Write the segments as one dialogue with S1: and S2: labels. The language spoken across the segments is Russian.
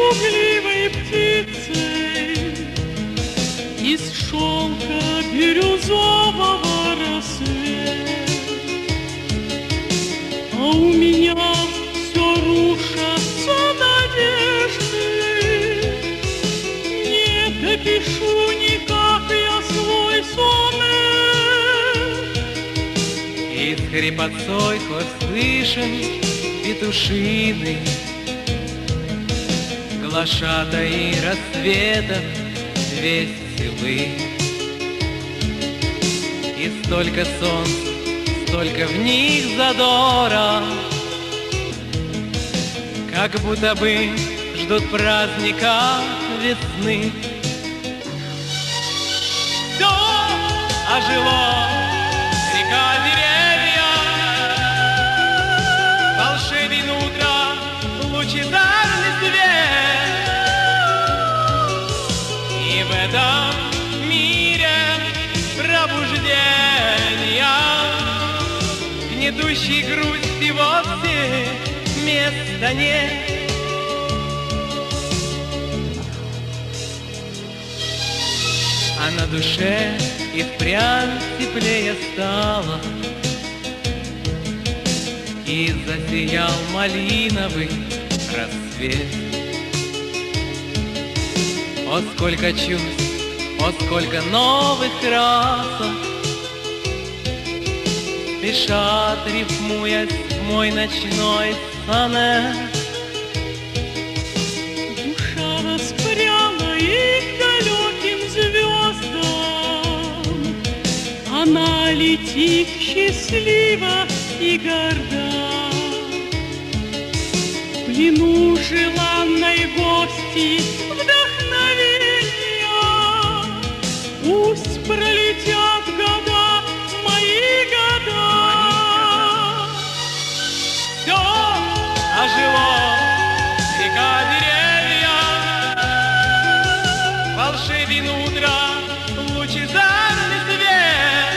S1: пугливой птицей из шелка бирюзового рассвет. А у меня все рушатся надежды, не допишу никак я свой сонет.
S2: И с хрипотцой хоть слышен петушиный, глашатаи рассветов веселы. И столько солнц, столько в них задора, как будто бы ждут праздника весны. Все ожило, река, деревья, волшебен утро, лучезарный свет. И в этом мире пробуждения, гнетущей грусти вовсе места нет. А на душе и впрямь теплее стало, и засиял малиновый рассвет. О, сколько чувств, о, сколько новых красок спешат, рифмуясь в мой ночной сонет.
S1: Душа воспряла и к далеким звездам, она летит счастлива и горда. В плену желанной гости вдохновения, пусть пролетят года, мои года.
S2: Все ожило, река, деревья, волшебен утро, лучезарный свет.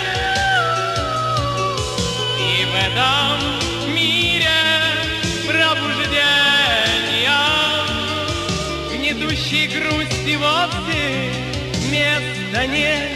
S2: И в этом мире пробуждения, гнетущей грусти вовсе места нет.